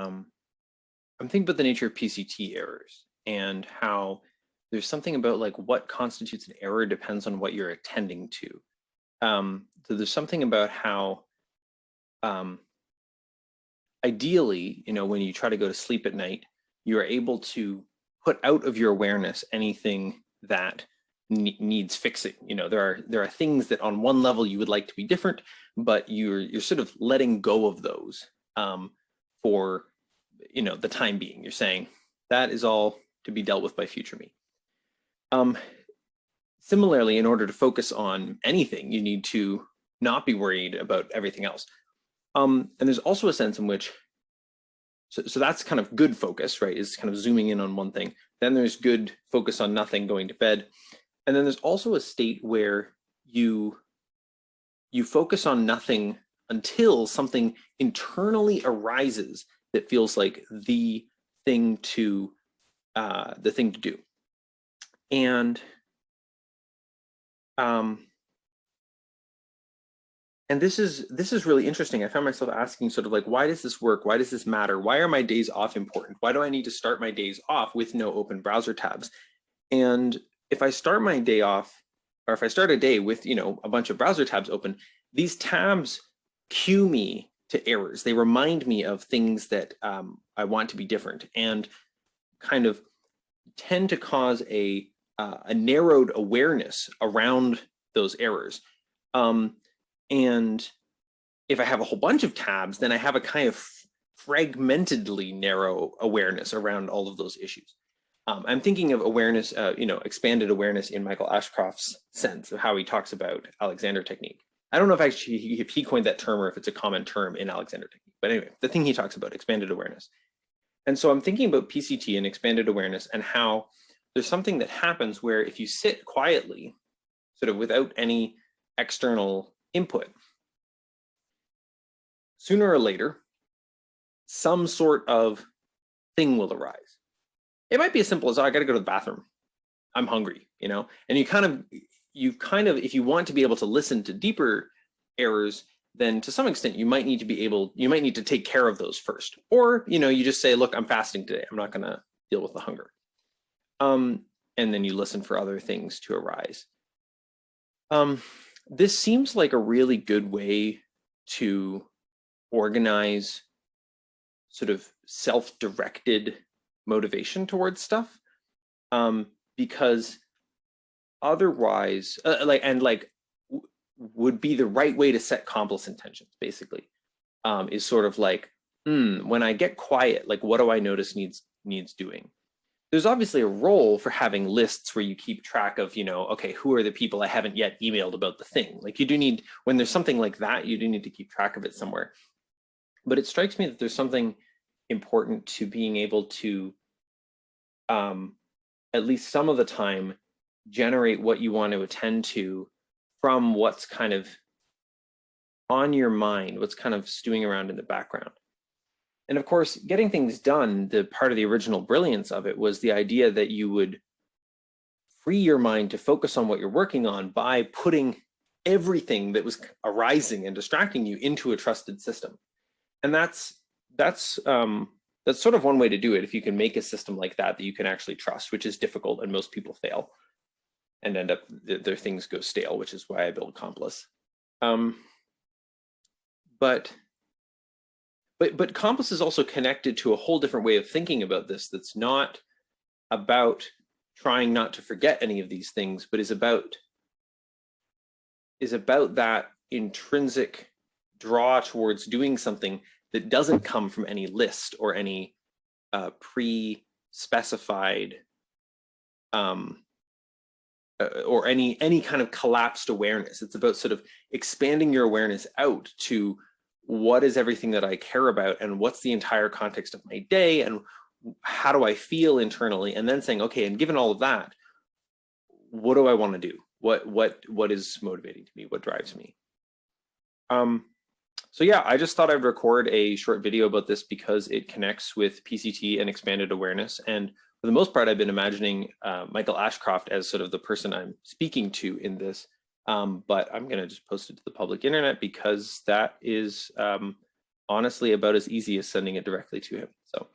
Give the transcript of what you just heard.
I'm thinking about the nature of PCT errors and how there's something about like what constitutes an error depends on what you're attending to. So there's something about how ideally, when you try to go to sleep at night, you are able to put out of your awareness anything that needs fixing. There are things that on one level you would like to be different, but you're sort of letting go of those for the time being. You're saying that is all to be dealt with by future me. Similarly, in order to focus on anything, you need to not be worried about everything else. And there's also a sense in which, so that's kind of good focus, right? Is kind of zooming in on one thing. Then there's good focus on nothing, going to bed. And then there's also a state where you focus on nothing until something internally arises that feels like the thing to do. And this is really interesting. I found myself asking sort of like, why does this work? Why does this matter? Why are my days off important? Why do I need to start my days off with no open browser tabs? And if I start my day off, or if I start a day with a bunch of browser tabs open, these tabs cue me to errors. They remind me of things that I want to be different, and kind of tend to cause a narrowed awareness around those errors. And if I have a whole bunch of tabs, then I have a kind of fragmentedly narrow awareness around all of those issues. I'm thinking of awareness, expanded awareness in Michael Ashcroft's sense of how he talks about Alexander technique. I don't know if he coined that term or if it's a common term in Alexander technique, but anyway, the thing he talks about, expanded awareness. And so I'm thinking about PCT and expanded awareness and how there's something that happens where if you sit quietly, sort of without any external input, sooner or later, some sort of thing will arise. It might be as simple as, oh, I got to go to the bathroom. I'm hungry, and you kind of, if you want to be able to listen to deeper errors, then to some extent you might need to take care of those first. Or, you just say, look, I'm fasting today. I'm not going to deal with the hunger. And then you listen for other things to arise. This seems like a really good way to organize sort of self-directed motivation towards stuff, because otherwise, would be the right way to set complex intentions, basically, is sort of like, when I get quiet, like, what do I notice needs doing? There's obviously a role for having lists where you keep track of, okay, who are the people I haven't yet emailed about the thing? Like, you do need, when there's something like that, you do need to keep track of it somewhere. But it strikes me that there's something important to being able to, at least some of the time, generate what you want to attend to from what's kind of on your mind, what's kind of stewing around in the background. And of course, getting things done, the part of the original brilliance of it was the idea that you would free your mind to focus on what you're working on by putting everything that was arising and distracting you into a trusted system. And that's sort of one way to do it, if you can make a system like that you can actually trust, which is difficult, and most people fail and end up, their things go stale, which is why I build Complis. But Complis is also connected to a whole different way of thinking about this, that's not about trying not to forget any of these things, but is about that intrinsic draw towards doing something that doesn't come from any list or any pre-specified or any kind of collapsed awareness. It's about sort of expanding your awareness out to what is everything that I care about, and what's the entire context of my day, and how do I feel internally, and then saying, okay, and given all of that, what do I want to do? What is motivating to me? What drives me? So yeah, I just thought I'd record a short video about this because it connects with PCT and expanded awareness. And for the most part, I've been imagining Michael Ashcroft as sort of the person I'm speaking to in this. But I'm going to just post it to the public internet because that is honestly about as easy as sending it directly to him. So